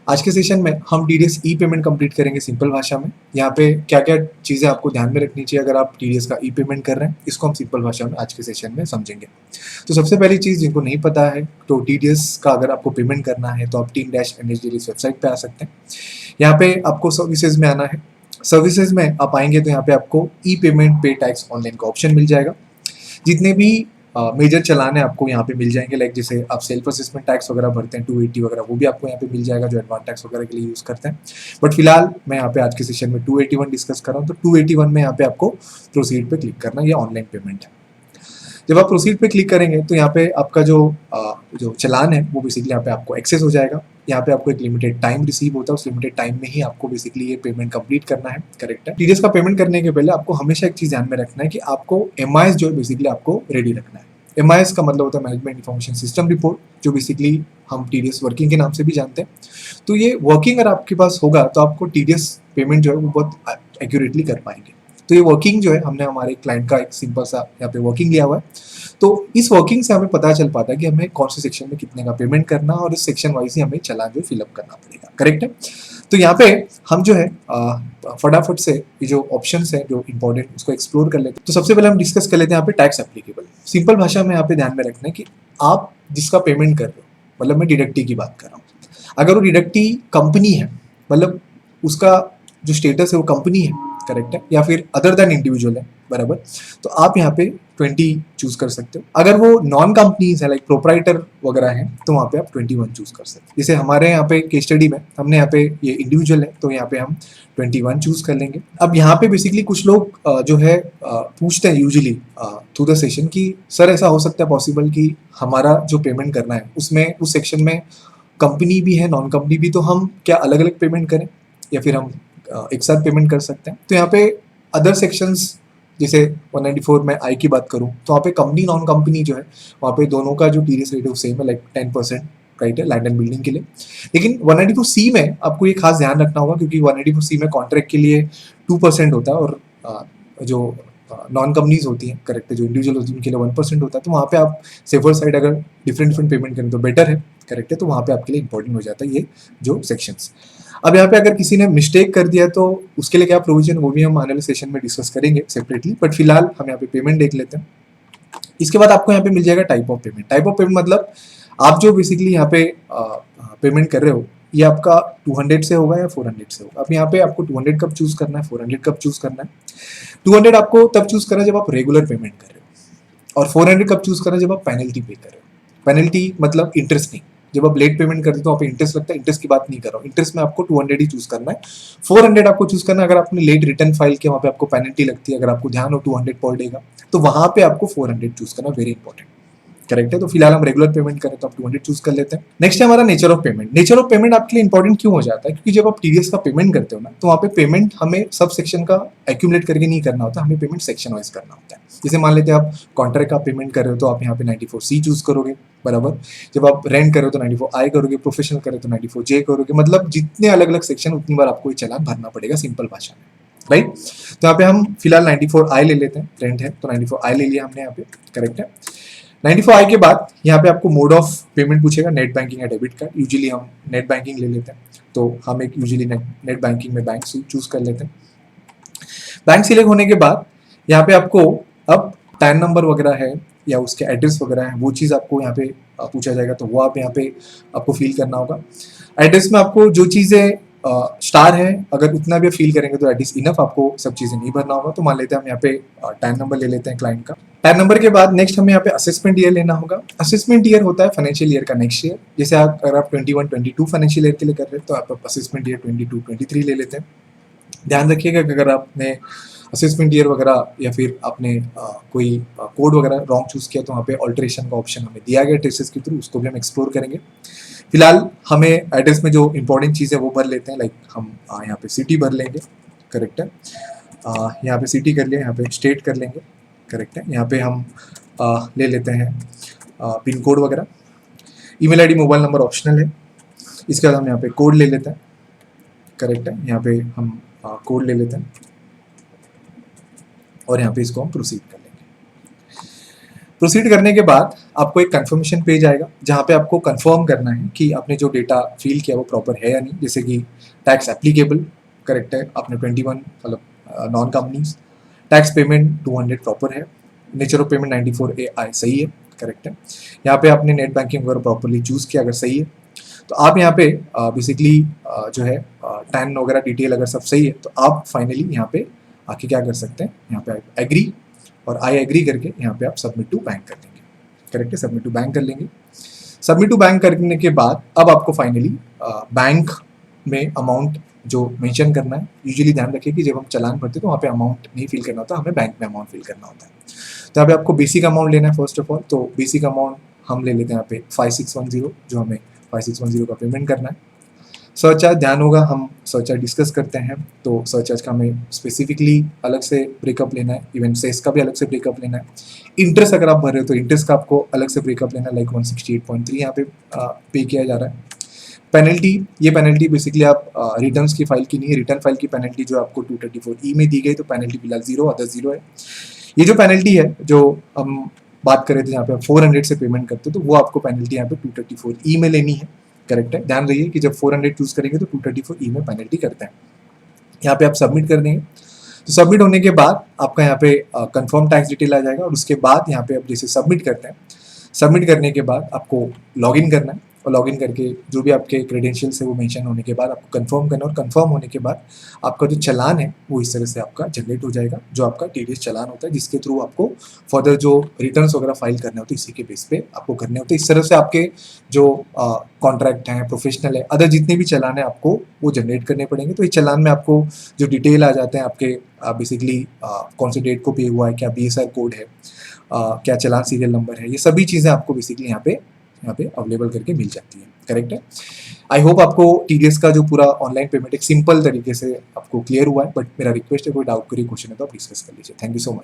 आज के सेशन में हम टीडीएस ई पेमेंट कंप्लीट करेंगे सिंपल भाषा में। यहाँ पे क्या क्या चीज़ें आपको ध्यान में रखनी चाहिए अगर आप टीडीएस का ई पेमेंट कर रहे हैं, इसको हम सिंपल भाषा में आज के सेशन में समझेंगे। तो सबसे पहली चीज़ जिनको नहीं पता है, तो टीडीएस का अगर आपको पेमेंट करना है तो आप team-NHDL इस वेबसाइट पे आ सकते हैं। यहाँ पे आपको सर्विसेज में आना है। सर्विसेज में आप आएंगे तो यहाँ पे आपको ई पेमेंट पे टैक्स ऑनलाइन का ऑप्शन मिल जाएगा। जितने भी मेजर चलान है आपको यहाँ पे मिल जाएंगे, लाइक जैसे आप सेल्फ असेसमेंट टैक्स वगैरह भरते हैं 280 वगैरह, वो भी आपको यहाँ पे मिल जाएगा जो एडवांस टैक्स वगैरह के लिए यूज़ करते हैं। बट फिलहाल मैं यहाँ पे आज के सेशन में 281 डिस्कस कर रहा हूँ। तो 281 में यहाँ पे आपको प्रोसीड पे क्लिक करना, ये ऑनलाइन पेमेंट है। जब आप प्रोसीड पे क्लिक करेंगे तो यहाँ पे आपका जो चलान है वो बेसिकली यहाँ पे आपको एक्सेस हो जाएगा। यहाँ पे आपको एक लिमिटेड टाइम रिसीव होता है, उस लिमिटेड टाइम में ही आपको बेसिकली ये पेमेंट कंप्लीट करना है। करेक्ट है। टीडीएस का पेमेंट करने के पहले आपको हमेशा एक चीज ध्यान में रखना है कि आपको एमआईएस जो है बेसिकली आपको रेडी रखना है। एमआईएस का मतलब होता है मैनेजमेंट इन्फॉर्मेशन सिस्टम रिपोर्ट, जो बेसिकली हम टीडीएस वर्किंग के नाम से भी जानते हैं। तो ये वर्किंग अगर आपके पास होगा तो आपको टीडीएस पेमेंट जो है वो बहुत एक्यूरेटली कर पाएंगे। तो ये वर्किंग जो है हमने हमारे क्लाइंट का एक सिंपल सा यहाँ पे वर्किंग लिया हुआ है। तो इस वर्किंग से हमें पता चल पाता है कि हमें कौन से सेक्शन में कितने का पेमेंट करना, और इस सेक्शन वाइज ही हमें चलान जो फिलअप करना पड़ेगा। करेक्ट है। तो यहाँ पे हम जो है फटाफट से ये जो ऑप्शंस है जो इंपॉर्टेंट उसको एक्सप्लोर कर लेते हैं। तो सबसे पहले हम डिस्कस कर लेते हैं यहाँ पे टैक्स एप्लीकेबल। सिंपल भाषा में यहाँ पे ध्यान में रखना है कि आप जिसका पेमेंट कर रहे हो, मतलब मैं डिडक्टी की बात कर रहा हूँ, अगर वो डिडक्टी कंपनी है, मतलब उसका जो स्टेटस है वो कंपनी है, करेक्ट है, या फिर अदर देन इंडिविजुअल है, बराबर, तो आप यहाँ पे 20 चूज कर सकते हो। अगर वो नॉन कंपनीज है, लाइक प्रोपराइटर वगैरह है, तो वहाँ पे आप 21 चूज कर सकते हो। जैसे हमारे यहाँ पे केस स्टडी में हमने यहाँ पे ये इंडिविजुअल है तो यहाँ पे हम 21 चूज कर लेंगे। अब यहाँ पे बेसिकली कुछ लोग जो है पूछते हैं यूजुअली थ्रू द सेशन कि सर ऐसा हो सकता है पॉसिबल कि हमारा जो पेमेंट करना है उसमें उस सेक्शन में कंपनी भी है नॉन कंपनी भी, तो हम क्या अलग अलग पेमेंट करें या फिर हम एक साथ पेमेंट कर सकते हैं? तो यहाँ पे अदर सेक्शंस जैसे 194 में आई की बात करूं तो वहाँ पे कंपनी नॉन कंपनी जो है वहाँ पे दोनों का जो टीडीएस रेट है सेम है, लाइक 10%, राइट है, लैंड एंड बिल्डिंग के लिए। लेकिन 194 सी में आपको ये खास ध्यान रखना होगा क्योंकि 194 सी में कॉन्ट्रैक्ट के लिए 2% होता है, और जो नॉन कंपनीज होती हैं, करेक्ट है, जो इंडिविजुअल होती है उनके लिए 1% होता है। तो वहाँ पे आप सेफर साइड अगर डिफरेंट पेमेंट करें तो बेटर है, करेक्ट है। तो वहाँ पे आपके लिए इंपॉर्टेंट हो जाता है ये जो सेक्शंस। अब यहाँ पे अगर किसी ने मिस्टेक कर दिया तो उसके लिए क्या प्रोविजन, वो भी हम आने वाले सेशन में डिस्कस करेंगे सेपरेटली, बट फिलहाल हम यहाँ पे पेमेंट देख लेते हैं। इसके बाद आपको यहाँ पे मिल जाएगा type of payment. Type of payment मतलब आप जो बेसिकली यहाँ पे पेमेंट कर रहे हो ये आपका 200 से होगा या 400 से होगा। अब यहाँ पे आपको 200 कब चूज करना है, 400 कब चूज करना है। 200 आपको तब चूज करना है जब आप रेगुलर पेमेंट कर रहे हो, और 400 कब चूज करना है जब आप पेनल्टी पे कर रहे हो। पेनल्टी मतलब इंटरेस्ट नहीं, जब आप लेट पेमेंट करते हो तो वहाँ पे इंटरेस्ट लगता है, इंटरेस्ट की बात नहीं कर रहा हूँ। इंटरेस्ट में आपको 200 ही चूज करना है, 400 आपको चूज करना है। अगर आपने लेट रिटर्न फाइल किया वहाँ पे आपको पेनल्टी लगती है, अगर आपको ध्यान हो 200 पर डे का, तो वहाँ पे आपको 400 चूज करना, वेरी इंपॉर्टेंट, करेक्ट है। तो फिलहाल हम रेगुलर पेमेंट करें तो आप 200 चूज कर लेते हैं। नेक्स्ट है हमारा nature of payment. Nature of payment आपके लिए इंपॉर्टेंट क्यों हो जाता है, क्योंकि जब आप टीडीएस का पेमेंट करते हो ना तो वहाँ पे पेमेंट हमें सब सेक्शन का एक्यूमुलेट करके नहीं करना होता, हमें पेमेंट सेक्शन वाइज करना होता है। जैसे मान लेते हैं आप कॉन्ट्रैक्ट का पेमेंट कर रहे हो तो आप यहाँ पे 94C चूज करोगे, बराबर। जब आप रेंट कर रहे हो तो 94I करोगे, प्रोफेशनल कर रहे हो तो 94J करोगे, मतलब जितने अलग अलग सेक्शन उतनी बार आपको ये चालान भरना पड़ेगा, सिंपल भाषा में, राइट। तो यहाँ पे हम फिलहाल 94I ले लेते हैं, रेंट है तो 94I ले लिया हमने यहाँ पे, करेक्ट है। 94I के बाद यहाँ पे आपको मोड ऑफ पेमेंट पूछेगा, नेट बैंकिंग या डेबिट कार्ड। यूजुअली हम नेट बैंकिंग ले लेते हैं, तो हम एक यूजुअली नेट बैंकिंग में बैंक चूज कर लेते हैं। बैंक सिलेक्ट होने के बाद यहाँ पे आपको अब पैन नंबर वगैरह है या उसके एड्रेस वगैरह है, वो चीज़ आपको यहाँ पे पूछा जाएगा, तो वो आप यहाँ पे आपको फिल करना होगा। एड्रेस में आपको जो चीज़ें स्टार है, अगर उतना भी फिल करेंगे तो एट इज इनफ, आपको सब चीज़ें नहीं भरना होगा। तो मान लेते हैं हम यहाँ पे टैन नंबर ले लेते हैं क्लाइंट का। टैन नंबर के बाद नेक्स्ट हमें यहाँ पे असेसमेंट ईयर लेना होगा। असेसमेंट ईयर होता है फाइनेंशियल ईयर का नेक्स्ट ईयर। जैसे अगर आप 21-22 फाइनेंशियल ईयर के लिए कर रहे हैं तो आप असेसमेंट ईयर 22-23 ले लेते हैं। ध्यान रखिएगा कि अगर आपने असेसमेंट ईयर वगैरह या फिर आपने कोई कोड वगैरह रॉन्ग चूज किया तो वहाँ पे ऑल्ट्रेशन का ऑप्शन हमें दिया गया ट्रेसेस के थ्रू, उसको भी हम एक्सप्लोर करेंगे। फिलहाल हमें एड्रेस में जो इंपॉर्टेंट चीज़ है वो भर लेते हैं, लाइक हम यहाँ पे सिटी भर लेंगे, करेक्ट है। यहाँ पे सिटी कर लिया, यहाँ पे स्टेट कर लेंगे, करेक्ट है। यहाँ पे हम ले लेते हैं पिन कोड वगैरह। Email ID mobile number optional है। इसके बाद हम यहाँ पे कोड ले लेते हैं, करेक्ट है। यहाँ पे हम कोड ले लेते हैं और यहाँ पे इसको हम प्रोसीड कर लेंगे। प्रोसीड करने के बाद आपको एक कंफर्मेशन पेज आएगा जहाँ पे आपको कंफर्म करना है कि आपने जो डेटा फिल किया वो प्रॉपर है या नहीं, जैसे कि टैक्स एप्लीकेबल करेक्ट है, आपने 21 मतलब non companies, tax payment 200 proper है, नेचर ऑफ पेमेंट 94AI सही है करेक्ट है, यहाँ पे आपने नेट बैंकिंग वगैरह प्रॉपरली चूज़ किया अगर सही है तो आप यहाँ पे बेसिकली जो है टैन वगैरह डिटेल अगर सब सही है तो आप फाइनली यहाँ पे आके क्या कर सकते हैं, यहाँ पे एग्री और आई एग्री करके यहाँ पे आप सबमिट टू बैंक कर देंगे करेक्ट है, सबमिट टू बैंक कर लेंगे। सबमिट टू बैंक करने के बाद अब आपको फाइनली बैंक में अमाउंट जो मेंशन करना है, यूजुअली ध्यान रखिए कि जब हम चालान भरते हैं तो वहाँ पे अमाउंट नहीं फिल करना होता, हमें बैंक में अमाउंट फिल करना होता है। तो यहाँ पे आपको बेसिक अमाउंट लेना है फर्स्ट ऑफ ऑल, तो बेसिक अमाउंट हम ले लेते हैं यहाँ पे 5610, जो हमें 5610 का पेमेंट करना है। सरचार्ज ध्यान होगा, हम सरचार्ज डिस्कस करते हैं तो सरचार्ज का हमें स्पेसिफिकली अलग से ब्रेकअप लेना है, इवन सेस का भी अलग से ब्रेकअप लेना है। इंटरेस्ट अगर आप भर रहे हो तो इंटरेस्ट का आपको अलग से ब्रेकअप लेना है, लाइक 168.3 यहाँ पे पे किया जा रहा है। पेनल्टी, ये पेनल्टी बेसिकली आप रिटर्न्स की फाइल की नहीं है, रिटर्न फाइल की पेनल्टी जो आपको 234E में दी गई, तो पेनल्टी फिलहाल 0, अदर 0 है। ये जो पेनल्टी है जो हम बात कर रहे थे जहाँ पे आप 400 से पेमेंट करते हो तो वो आपको पेनल्टी यहाँ पे 234E में लेनी है करेक्ट है। ध्यान रहिए कि जब 400 चूज करेंगे तो 234E में पेनल्टी करते हैं। यहाँ पे आप सबमिट कर देंगे, तो सबमिट होने के बाद आपका यहाँ पे कंफर्म टैक्स डिटेल आ जाएगा और उसके बाद यहाँ पे आप जैसे सबमिट करते हैं, सबमिट करने के बाद आपको लॉगिन करना है और लॉगिन करके जो भी आपके क्रेडेंशियल्स है वो मेंशन होने के बाद आपको कंफर्म करना है, और कंफर्म होने के बाद आपका जो चालान है वो इस तरह से आपका जनरेट हो जाएगा, जो आपका टीडीएस चालान होता है जिसके थ्रू आपको फर्दर जो रिटर्न्स वगैरह फाइल करने होते हैं इसी के बेस पे आपको करने होते हैं। इस तरह से आपके जो कॉन्ट्रैक्ट हैं, प्रोफेशनल है, अदर जितने भी चालान है आपको वो जनरेट करने पड़ेंगे। तो इस चालान में आपको जो डिटेल आ जाते हैं आपके बेसिकली कौन से डेट को पे हुआ है, क्या BSR कोड है, क्या चालान सीरियल नंबर है, ये सभी चीज़ें आपको बेसिकली यहाँ पे अवेलेबल करके मिल जाती है करेक्ट है। आई होप आपको टीडीएस का जो पूरा ऑनलाइन पेमेंट एक सिंपल तरीके से आपको क्लियर हुआ है, बट मेरा रिक्वेस्ट है कोई डाउट करिए, क्वेश्चन है तो आप डिस्कस कर लीजिए। Thank you so much.